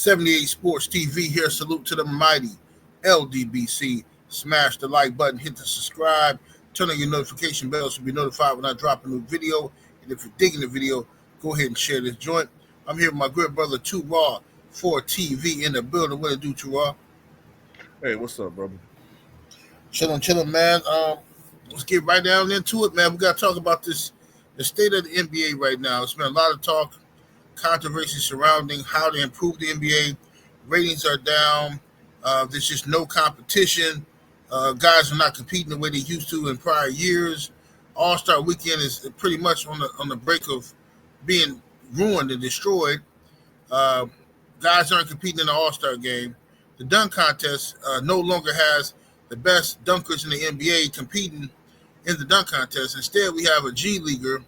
78 Sports TV here. Salute to the mighty LDBC. Smash the like button, hit the subscribe, turn on your notification bell so you'll be notified when I drop a new video. And if you're digging the video, go ahead and share this joint. I'm here with my good brother, Too Raw, for TV in the building. What to do, Too Raw? Hey, what's up, brother? Chilling, man. Let's get right down into it, man. We got to talk about the state of the NBA right now. It's been a lot of talk, controversy surrounding how to improve the NBA. Ratings are down. There's just no competition. Guys are not competing the way they used to in prior years. All-Star Weekend is pretty much on the break of being ruined and destroyed. Guys aren't competing in the All-Star game. The dunk contest no longer has the best dunkers in the NBA competing in the dunk contest. Instead, we have a G leaguer, you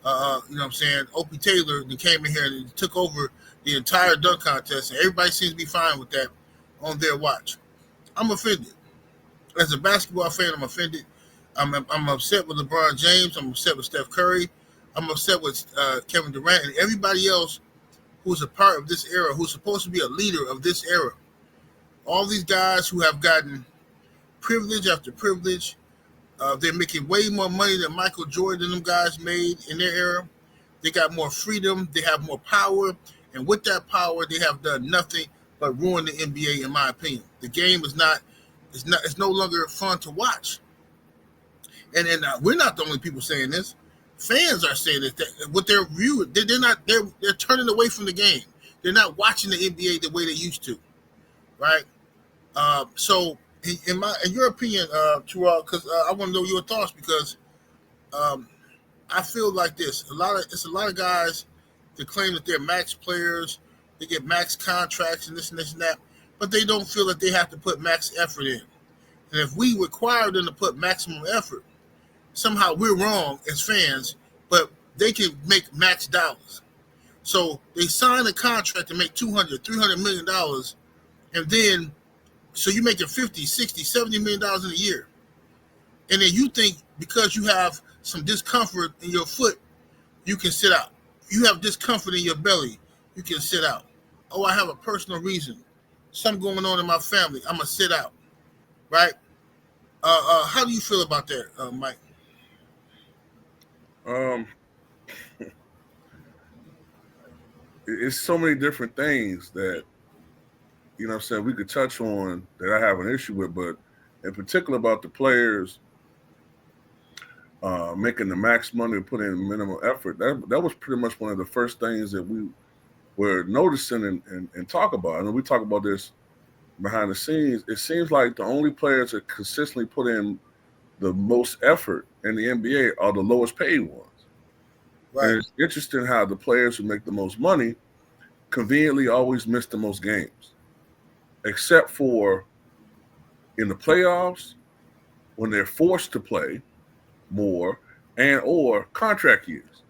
know what I'm saying, Opie Taylor, that came in here and took over the entire dunk contest, and everybody seems to be fine with that on their watch. I'm offended. As a basketball fan, I'm offended. I'm upset with LeBron James. I'm upset with Steph Curry. I'm upset with Kevin Durant and everybody else who's a part of this era, who's supposed to be a leader of this era. All these guys who have gotten privilege after privilege, they're making way more money than Michael Jordan and them guys made in their era. They got more freedom. They have more power. And with that power, they have done nothing but ruin the NBA, in my opinion. The game is it's no longer fun to watch. And we're not the only people saying this. Fans are saying this. With their view, they're turning away from the game. They're not watching the NBA the way they used to, right? So, in your opinion, Terrell, because I want to know your thoughts, because I feel like this. It's a lot of guys that claim that they're max players, they get max contracts and this and that, but they don't feel that they have to put max effort in. And if we require them to put maximum effort, somehow we're wrong as fans, but they can make max dollars. So they sign a contract to make $200, $300 million, and then so you're making $50, $60, $70 million in a year. And then you think because you have some discomfort in your foot, you can sit out. You have discomfort in your belly, you can sit out. Oh, I have a personal reason. Something going on in my family, I'm going to sit out. Right? How do you feel about that, Mike? It's so many different things that, you know what I'm saying, we could touch on that I have an issue with, but in particular about the players making the max money and putting in minimal effort. That was pretty much one of the first things that we were noticing and talk about. I know we talk about this behind the scenes. It seems like the only players that consistently put in the most effort in the NBA are the lowest paid ones. Right. And it's interesting how the players who make the most money conveniently always miss the most games, except for in the playoffs when they're forced to play more and or contract years.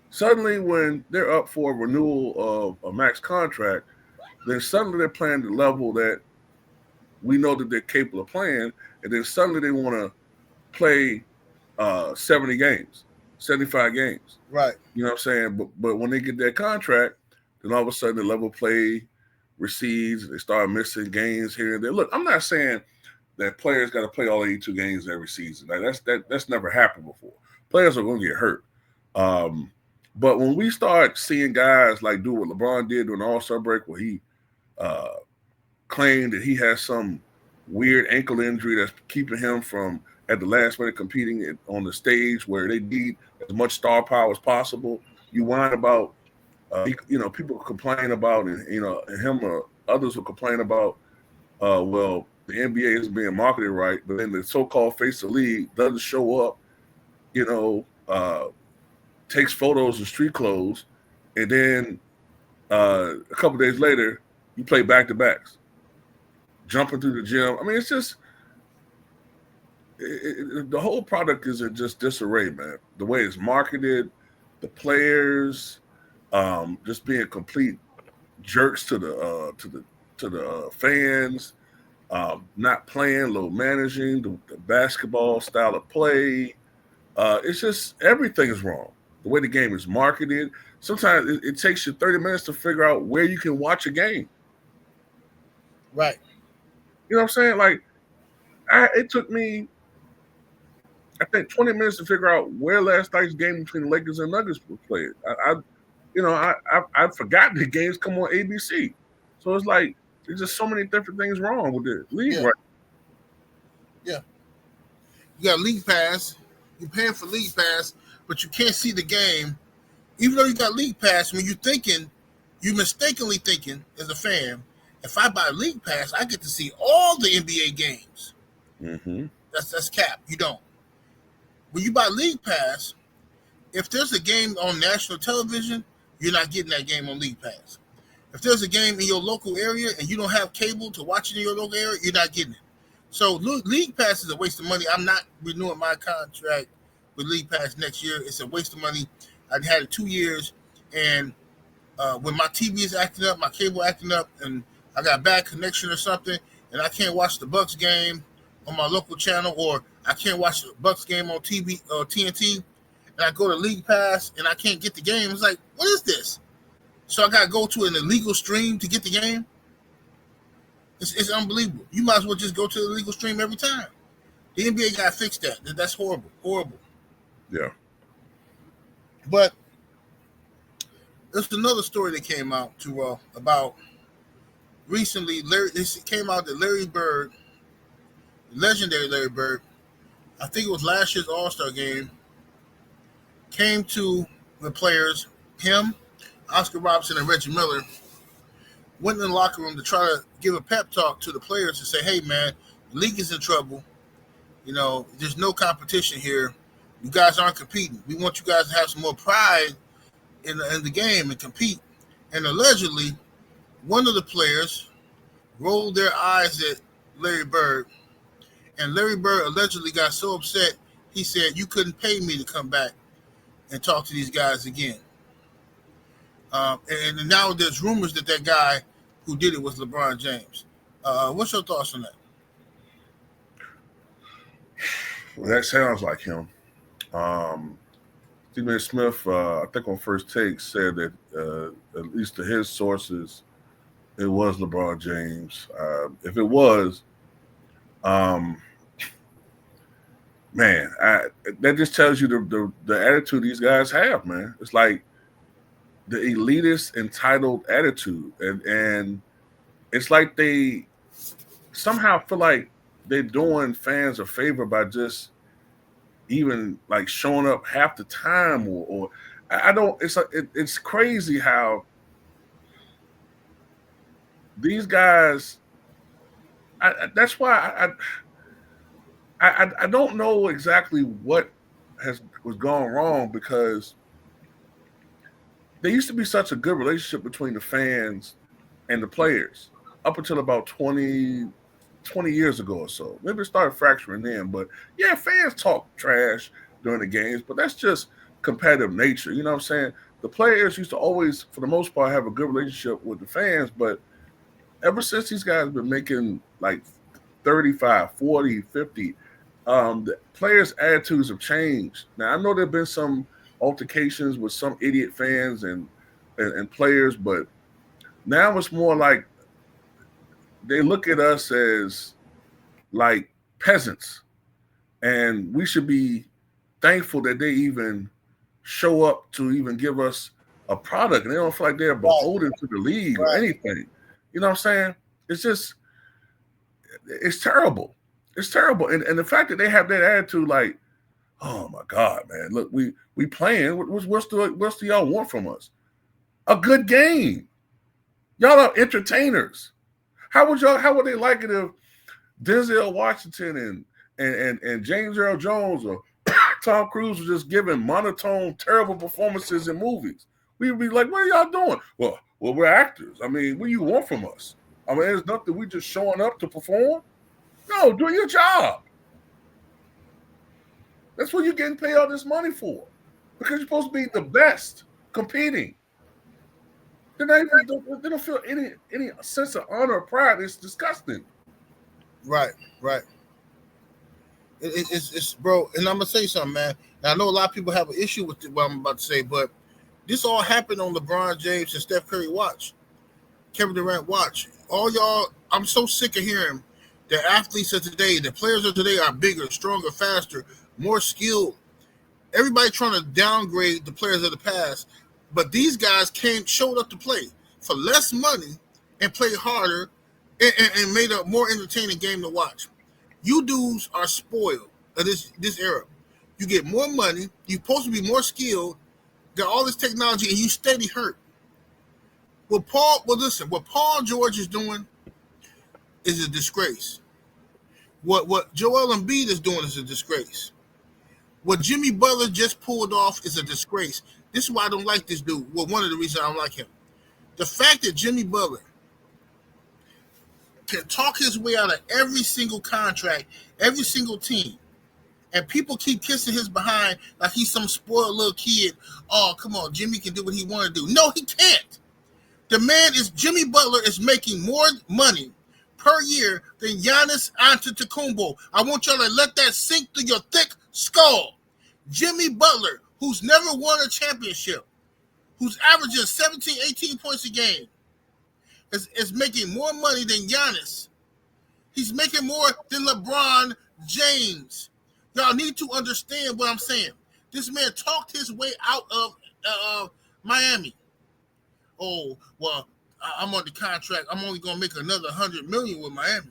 Suddenly when they're up for a renewal of a max contract, then suddenly they're playing the level that we know that they're capable of playing, and then suddenly they want to play 70 games, 75 games. Right. You know what I'm saying? But when they get that contract, then all of a sudden the level of play recedes. They start missing games here and there. Look, I'm not saying that players got to play all 82 games every season. Like that's never happened before. Players are going to get hurt. But when we start seeing guys like do what LeBron did during the All-Star break, where he claimed that he has some weird ankle injury that's keeping him from at the last minute competing on the stage where they need as much star power as possible. You whine about, people complain about, and him or others will complain about, well, the NBA isn't being marketed right, but then the so-called face of the league doesn't show up, takes photos in street clothes, and then a couple days later, you play back-to-backs, jumping through the gym. I mean, it's just the whole product is in just disarray, man. The way it's marketed, the players, just being complete jerks to the fans, not playing, low managing, the basketball style of play. It's just everything is wrong. The way the game is marketed. Sometimes it takes you 30 minutes to figure out where you can watch a game. Right. You know what I'm saying? Like, it took me, I think, 20 minutes to figure out where last night's game between the Lakers and Nuggets was played. I've forgotten the games come on ABC. So it's like there's just so many different things wrong with the league Yeah. right Yeah. You got League Pass. You're paying for League Pass, but you can't see the game. Even though you got League Pass, when you mistakenly thinking as a fan, if I buy League Pass, I get to see all the NBA games. now. Mm-hmm. That's cap. You don't. When you buy League Pass, if there's a game on national television, you're not getting that game on League Pass. If there's a game in your local area and you don't have cable to watch it in your local area, you're not getting it. So League Pass is a waste of money. I'm not renewing my contract with League Pass next year. It's a waste of money. I've had it 2 years, and when my TV is acting up, my cable acting up, and I got bad connection or something, and I can't watch the Bucks game on my local channel, or I can't watch the Bucks game on TV or TNT, and I go to League Pass and I can't get the game. It's like, what is this? So I got to go to an illegal stream to get the game. It's unbelievable. You might as well just go to the illegal stream every time. The NBA got to fix that. That's horrible. Horrible. Yeah. But there's another story that came out about recently. It came out that Larry Bird, legendary Larry Bird, I think it was last year's All-Star game, came to the players, him, Oscar Robertson, and Reggie Miller, went in the locker room to try to give a pep talk to the players and say, hey, man, the league is in trouble. You know, there's no competition here. You guys aren't competing. We want you guys to have some more pride in the game and compete. And allegedly, one of the players rolled their eyes at Larry Bird, and Larry Bird allegedly got so upset, he said, you couldn't pay me to come back and talk to these guys again. And now there's rumors that guy who did it was LeBron James. What's your thoughts on that? Well, that sounds like him. Stephen A. Smith, I think on First Take, said that at least to his sources, it was LeBron James. If it was, man, that just tells you the attitude these guys have, man. It's like the elitist, entitled attitude, and it's like they somehow feel like they're doing fans a favor by just even like showing up half the time, or I don't. It's like it's crazy how these guys. That's why I don't know exactly what was gone wrong, because there used to be such a good relationship between the fans and the players up until about 20 years ago or so. Maybe it started fracturing then, but yeah, fans talk trash during the games, but that's just competitive nature. You know what I'm saying? The players used to always, for the most part, have a good relationship with the fans, but ever since these guys have been making like 35, 40, 50, the players' attitudes have changed. Now, I know there have been some altercations with some idiot fans and players, but now it's more like they look at us as like peasants, and we should be thankful that they even show up to even give us a product, and they don't feel like they're beholden to the league or anything. You know what I'm saying? It's terrible. It's terrible. And the fact that they have that attitude, like, oh my God, man, look, we playing. What's do y'all want from us? A good game. Y'all are entertainers. How would they like it if Denzel Washington and James Earl Jones or Tom Cruise were just giving monotone, terrible performances in movies? We'd be like, what are y'all doing? Well, we're actors. I mean, what do you want from us? I mean, there's nothing. We just showing up to perform. No, do your job. That's what you're getting paid all this money for, because you're supposed to be the best competing. They don't feel any sense of honor or pride. It's disgusting. Right. It's bro, and I'm gonna say something, man. And I know a lot of people have an issue with what I'm about to say, but this all happened on LeBron James and Steph Curry watch. Kevin Durant, watch. All y'all, I'm so sick of hearing that athletes of today, the players of today are bigger, stronger, faster, more skilled. Everybody trying to downgrade the players of the past, but these guys showed up to play for less money and played harder and made a more entertaining game to watch. You dudes are spoiled of this era. You get more money, you're supposed to be more skilled, got all this technology, and you steady hurt. What Paul George is doing is a disgrace. What Joel Embiid is doing is a disgrace. What Jimmy Butler just pulled off is a disgrace. This is why I don't like this dude. Well, one of the reasons I don't like him. The fact that Jimmy Butler can talk his way out of every single contract, every single team, and people keep kissing his behind like he's some spoiled little kid. Oh, come on, Jimmy can do what he want to do. No, he can't. Jimmy Butler is making more money per year than Giannis Antetokounmpo. I want y'all to let that sink through your thick skull. Jimmy Butler, who's never won a championship, who's averaging 17, 18 points a game, is making more money than Giannis. He's making more than LeBron James. Y'all need to understand what I'm saying. This man talked his way out of Miami. Oh, well, I'm on the contract. I'm only going to make another $100 million with Miami.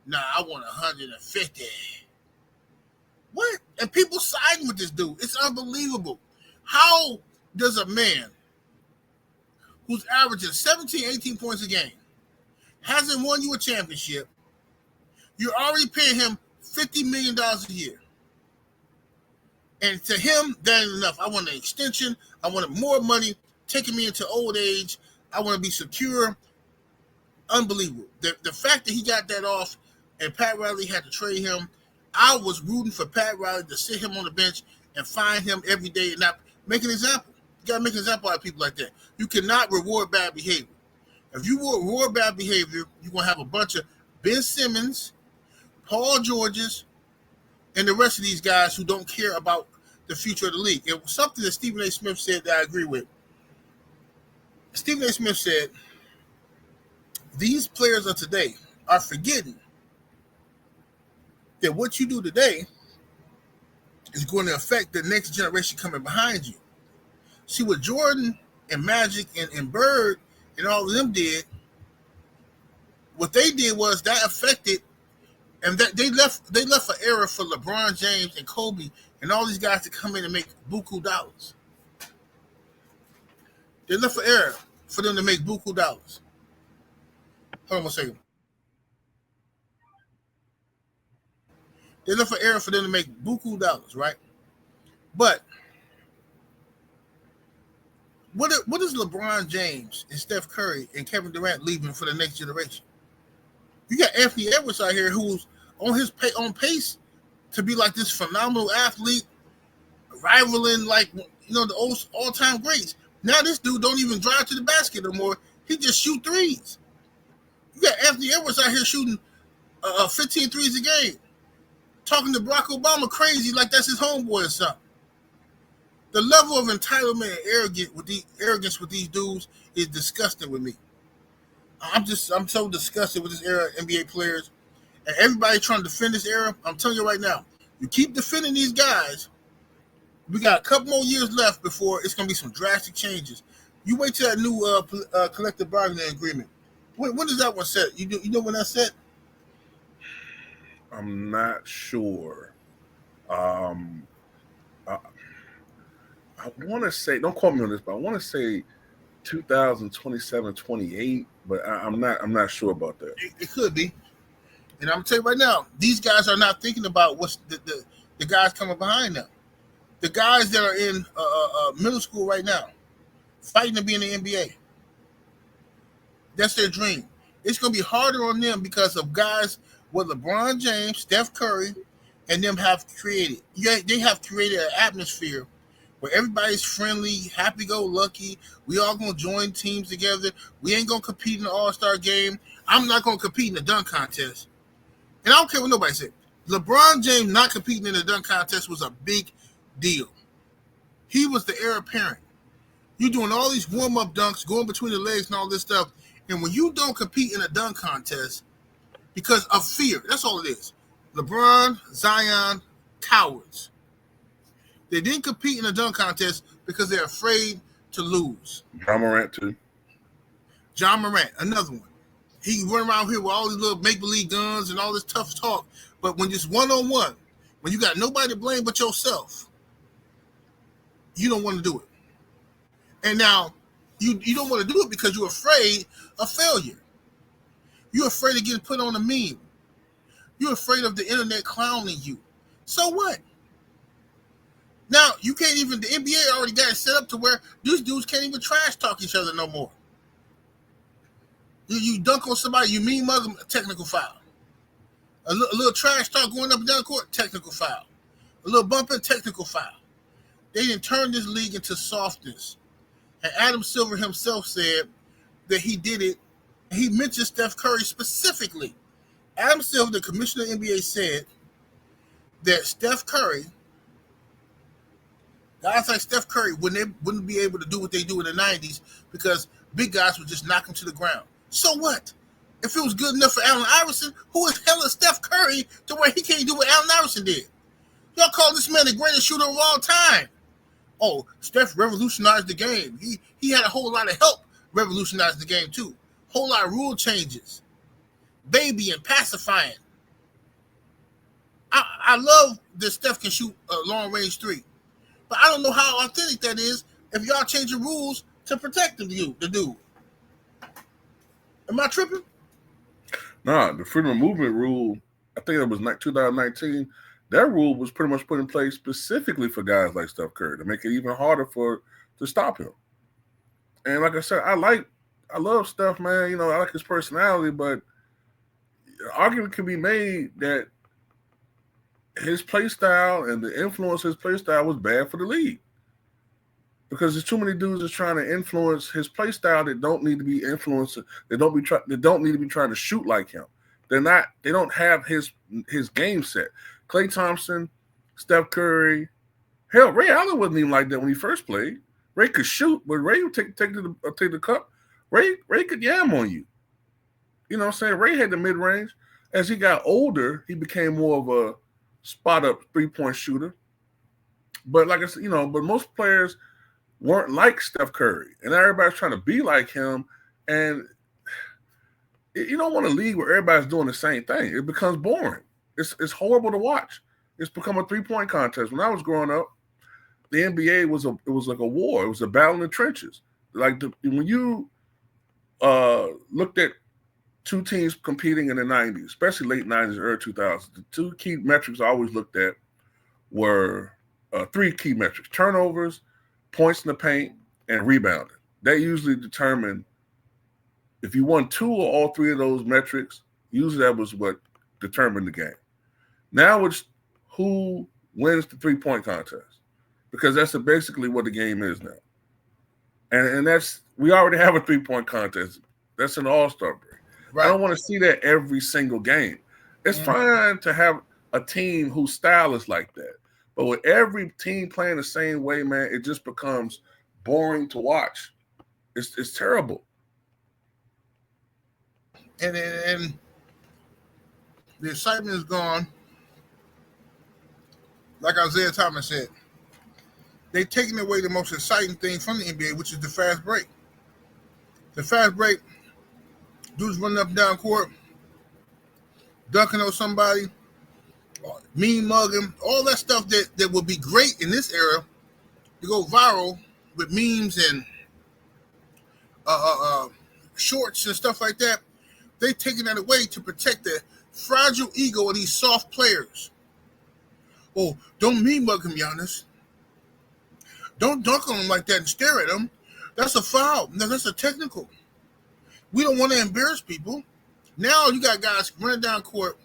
Nah, I want 150. What? And people siding with this dude. It's unbelievable. How does a man who's averaging 17, 18 points a game, hasn't won you a championship, you're already paying him $50 million a year. And to him, that ain't enough. I want an extension. I want more money taking me into old age. I want to be secure. Unbelievable. The fact that he got that off and Pat Riley had to trade him, I was rooting for Pat Riley to sit him on the bench and find him every day and not make an example. You got to make an example out of people like that. You cannot reward bad behavior. If you reward bad behavior, you're going to have a bunch of Ben Simmons, Paul Georges, and the rest of these guys who don't care about the future of the league. It was something that Stephen A. Smith said that I agree with. Stephen A. Smith said, these players of today are forgetting that what you do today is going to affect the next generation coming behind you. See what Jordan and Magic and Bird and all of them did, what they did was that affected, and that they left an era for LeBron James and Kobe and all these guys to come in and make buku dollars. They left an era for them to make buku dollars. Hold on one second. They left an era for them to make buku dollars, right? But what is LeBron James and Steph Curry and Kevin Durant leaving for the next generation? You got Anthony Edwards out here who's on pace to be like this phenomenal athlete, rivaling like the all-time greats. Now this dude don't even drive to the basket no more. He just shoot threes. You got Anthony Edwards out here shooting 15 threes a game, talking to Barack Obama crazy like that's his homeboy or something. The level of entitlement and arrogance with these dudes is disgusting with me. I'm so disgusted with this era of NBA players. And everybody trying to defend this era, I'm telling you right now, you keep defending these guys, we got a couple more years left before it's going to be some drastic changes. You wait till that new collective bargaining agreement. When does that one set? You know when that's set? I'm not sure. I want to say, don't quote me on this, but I want to say 2027, 28, but I'm not sure about that. It could be. And I'm going to tell you right now, these guys are not thinking about what's the guys coming behind them. The guys that are in middle school right now, fighting to be in the NBA. That's their dream. It's going to be harder on them because of guys what LeBron James, Steph Curry, and them have created. Yeah, they have created an atmosphere where everybody's friendly, happy-go-lucky. We all going to join teams together. We ain't going to compete in the All-Star game. I'm not going to compete in the dunk contest. And I don't care what nobody said. LeBron James not competing in the dunk contest was a big deal. He was the heir apparent. You're doing all these warm-up dunks, going between the legs and all this stuff, And when you don't compete in a dunk contest because of fear, that's all it is. LeBron, Zion, cowards. They didn't compete in a dunk contest because they're afraid to lose. Ja Morant too. John Morant, another one. He run around here with all these little make-believe guns and all this tough talk. But when it's one-on-one, when you got nobody to blame but yourself, you don't want to do it. And now, you don't want to do it because you're afraid of failure. You're afraid of getting put on a meme. You're afraid of the internet clowning you. So what? Now, you can't even, the NBA already got it set up to where these dudes can't even trash talk each other no more. You dunk on somebody, you mean mug them, technical foul. A little trash talk going up and down the court, technical foul. A little bumping, technical foul. They didn't turn this league into softness. And Adam Silver himself said that he did it. He mentioned Steph Curry specifically. Adam Silver, the commissioner of the NBA, said that Steph Curry, guys like Steph Curry, wouldn't be able to do what they do in the 90s because big guys would just knock him to the ground. So what? If it was good enough for Allen Iverson, who the hell is Steph Curry to where he can't do what Allen Iverson did? Y'all call this man the greatest shooter of all time. Oh, Steph revolutionized the game. He had a whole lot of help revolutionize the game too. Whole lot of rule changes. Babying, pacifying. I love that Steph can shoot a long-range three. But I don't know how authentic that is if y'all change the rules to protect the dude. Am I tripping? Nah, the freedom of movement rule, I think it was 2019, that rule was pretty much put in place specifically for guys like Steph Curry to make it even harder to stop him. And like I said, I love Steph, man. You know, I like his personality, but an argument can be made that his play style and the influence of his play style was bad for the league. Because there's too many dudes that's trying to influence his play style that don't need to be influenced. They don't need to be trying to shoot like him. They don't have his game set. Klay Thompson, Steph Curry, hell, Ray Allen wasn't even like that when he first played. Ray could shoot, but Ray would take the cup. Ray could yam on you. You know what I'm saying? Ray had the mid range. As he got older, he became more of a spot up 3-point shooter. But like I said, but most players weren't like Steph Curry, and everybody's trying to be like him. And you don't want a league where everybody's doing the same thing. It becomes boring. It's horrible to watch. It's become a 3-point contest. When I was growing up, the NBA was like a war. It was a battle in the trenches. Like when you looked at two teams competing in the 90s, especially late 90s, early 2000s, the two key metrics I always looked at were three key metrics: turnovers, points in the paint, and rebounding. That usually determined if you won two or all three of those metrics. Usually that was what determined the game. Now it's who wins the 3-point contest, because that's basically what the game is now. And that's, we already have a 3-point contest. That's an all-star break. Right. I don't want to see that every single game. It's fine to have a team whose style is like that. But with every team playing the same way, man, it just becomes boring to watch. It's terrible. And the excitement is gone. Like Isaiah Thomas said, they've taken away the most exciting thing from the NBA, which is the fast break. The fast break, dudes running up and down court, dunking on somebody, mean mugging, all that stuff that would be great in this era to go viral with memes and shorts and stuff like that. They've taken that away to protect the fragile ego of these soft players. Oh, don't mean mug him, Giannis. Don't dunk on him like that and stare at him. That's a foul. No, that's a technical. We don't want to embarrass people. Now you got guys running down court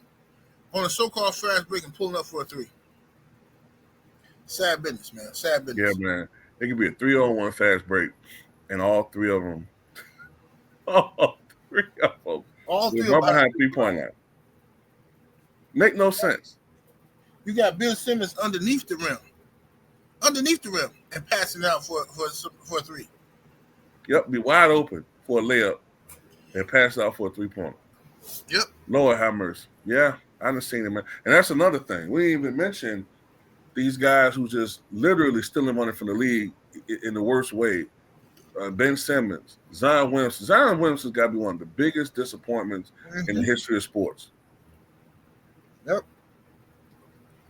on a so-called fast break and pulling up for a three. Sad business, man. Sad business. Yeah, man. It could be a 3-on-1 fast break, and all three of them. All three run behind 3-point line. Make no sense. You got Ben Simmons underneath the rim, and passing out for a three. Yep, be wide open for a layup. and passed out for a 3-pointer. Yep. Lord have mercy. Yeah, I done seen it, man. And that's another thing. We didn't even mention these guys who just literally stealing money from the league in the worst way. Ben Simmons, Zion Williamson. Zion Williamson's got to be one of the biggest disappointments in the history of sports. Yep.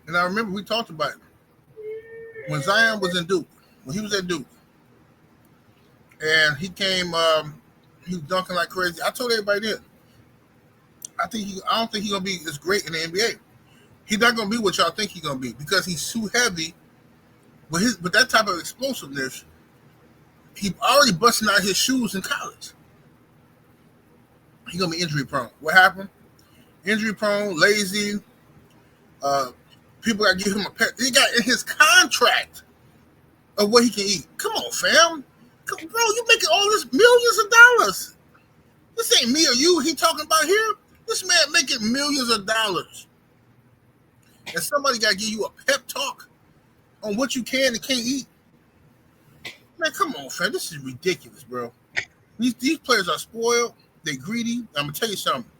And I remember we talked about it. When Zion was in Duke, when he was at Duke, and he came, he was dunking like crazy. I told everybody this. I don't think he's gonna be as great in the NBA. He's not gonna be what y'all think he's gonna be because he's too heavy. But that type of explosiveness, he already busting out his shoes in college. He's gonna be injury prone. What happened? Injury prone, lazy. People gotta give him a pet. He got in his contract of what he can eat. Come on, fam. Bro, you making all this millions of dollars. This ain't me or you he talking about here. This man making millions of dollars. And somebody got to give you a pep talk on what you can and can't eat. Man, come on, fam. This is ridiculous, bro. These players are spoiled. They greedy. I'm going to tell you something.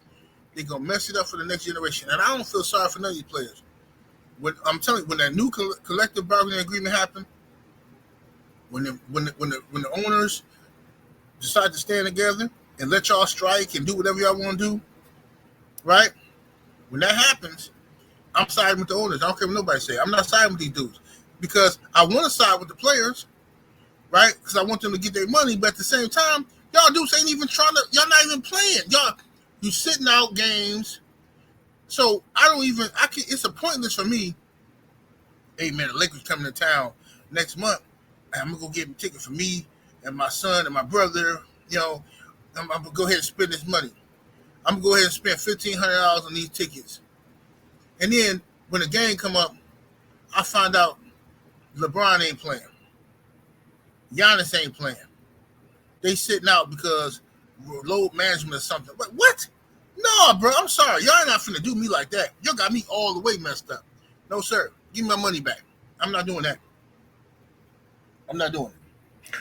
They're going to mess it up for the next generation. And I don't feel sorry for none of these players. I'm telling you, when that new collective bargaining agreement happened, when the owners decide to stand together and let y'all strike and do whatever y'all want to do, right? When that happens, I'm siding with the owners. I don't care what nobody say. I'm not siding with these dudes because I want to side with the players, right? Because I want them to get their money. But at the same time, y'all dudes ain't even trying to. Y'all not even playing. You sitting out games. So it's a pointless for me. Hey man, the Lakers coming to town next month. I'm gonna go get a ticket for me and my son and my brother. I'm gonna go ahead and spend this money. I'm gonna go ahead and spend $1,500 on these tickets. And then when the game come up, I find out LeBron ain't playing. Giannis ain't playing. They sitting out because load management or something. But what? No, bro, I'm sorry. Y'all not finna do me like that. Y'all got me all the way messed up. No, sir. Give me my money back. I'm not doing that. I'm not doing it.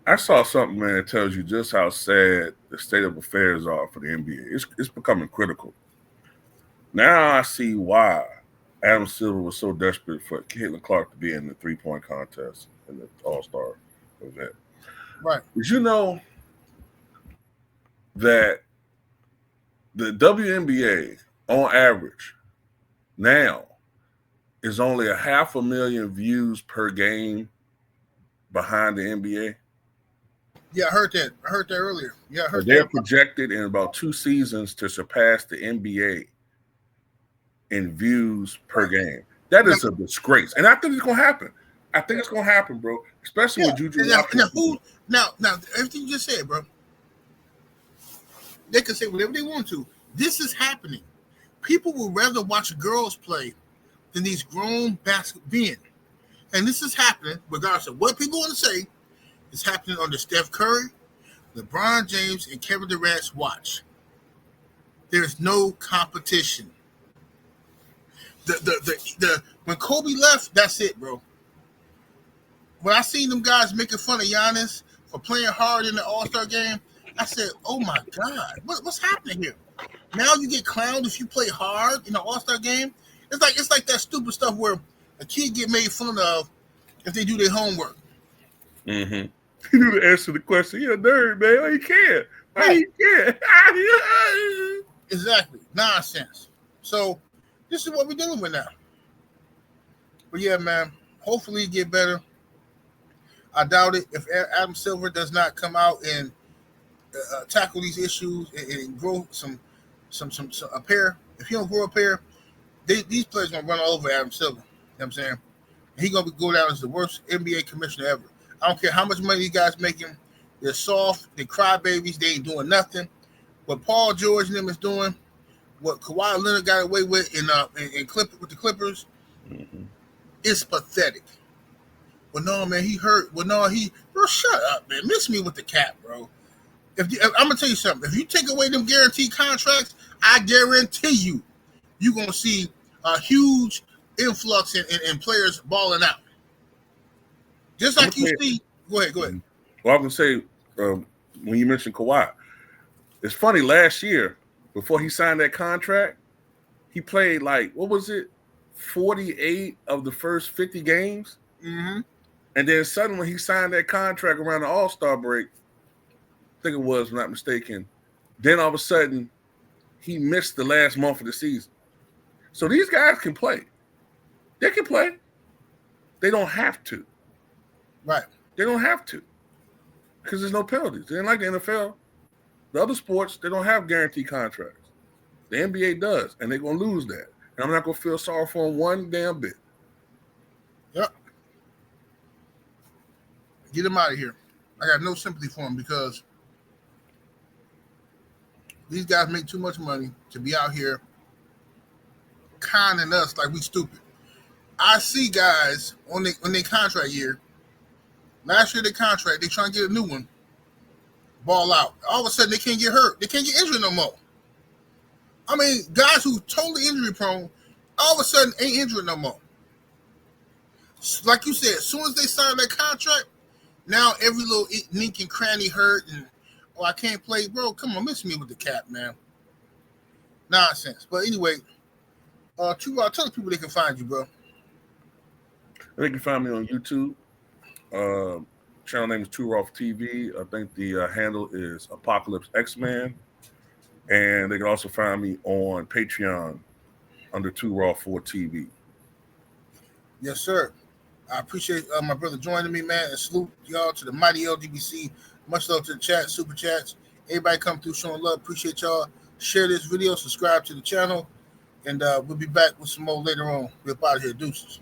I saw something, man, that tells you just how sad the state of affairs are for the NBA. It's becoming critical. Now I see why Adam Silver was so desperate for Caitlin Clark to be in the 3-point contest in the All-Star event. Right. Did you know that the WNBA, on average, now is only 500,000 views per game behind the NBA? Yeah, I heard that. I heard that earlier. Yeah, I heard They're that. projected in about 2 seasons to surpass the NBA in views per game. That is a disgrace. And I think it's going to happen. I think it's going to happen, bro. Especially with Juju Watkins. Now, everything you just said, bro, they can say whatever they want to. This is happening. People would rather watch girls play than these grown men. And this is happening, regardless of what people want to say, it's happening under Steph Curry, LeBron James, and Kevin Durant's watch. There's no competition. When Kobe left, that's it, bro. When I seen them guys making fun of Giannis for playing hard in the All-Star game, I said, "Oh my God, what's happening here?" Now you get clowned if you play hard in the All-Star game. It's like that stupid stuff where a kid get made fun of if they do their homework. Mm-hmm. You need to answer the question. You're a nerd, man. Why you care? Why you care? Exactly. Nonsense. So this is what we're dealing with now. But yeah, man, hopefully it get better. I doubt it. If Adam Silver does not come out and tackle these issues and grow a pair, if he don't grow a pair, these players gonna run all over Adam Silver. You know what I'm saying? He gonna go down as the worst NBA commissioner ever. I don't care how much money these guys making. They're soft. They crybabies. They ain't doing nothing. What Paul George and them is doing, what Kawhi Leonard got away with in with the Clippers, it's pathetic. Well, no, man, he hurt. Well, no, bro, shut up, man. Miss me with the cap, bro. I'm gonna tell you something. If you take away them guaranteed contracts, I guarantee you're gonna see a huge influx in players balling out. Just like you see. Go ahead. Well, I'm gonna say when you mentioned Kawhi, It's funny, last year, before he signed that contract, he played like, what was it, 48 of the first 50 games? Mm-hmm. And then suddenly he signed that contract around the All-Star break. I think it was, if I'm not mistaken. Then all of a sudden, he missed the last month of the season. So these guys can play. They can play. They don't have to. Right. They don't have to. Because there's no penalties. They ain't like the NFL. The other sports, they don't have guaranteed contracts. The NBA does, and they're going to lose that. And I'm not going to feel sorry for them one damn bit. Yep. Get him out of here. I got no sympathy for him because these guys make too much money to be out here conning us like we stupid. I see guys on their contract year. Last year, their contract, they trying to get a new one. Ball out. All of a sudden, they can't get hurt. They can't get injured no more. I mean, guys who totally injury prone, all of a sudden ain't injured no more. Like you said, as soon as they sign that contract, now every little nink and cranny hurt and I can't play, bro. Come on, miss me with the cap, man. Nonsense. But anyway, tell the people they can find you, bro. They can find me on YouTube. Channel name is Too Rough TV. I think the handle is Apocalypse X-Man. And they can also find me on Patreon under Too Raw 4 TV. Yes, sir. I appreciate my brother joining me, man. And salute y'all to the mighty LGBC. Much love to the chat, super chats. Everybody come through showing love. Appreciate y'all. Share this video. Subscribe to the channel. And we'll be back with some more later on. We're out of here. Deuces.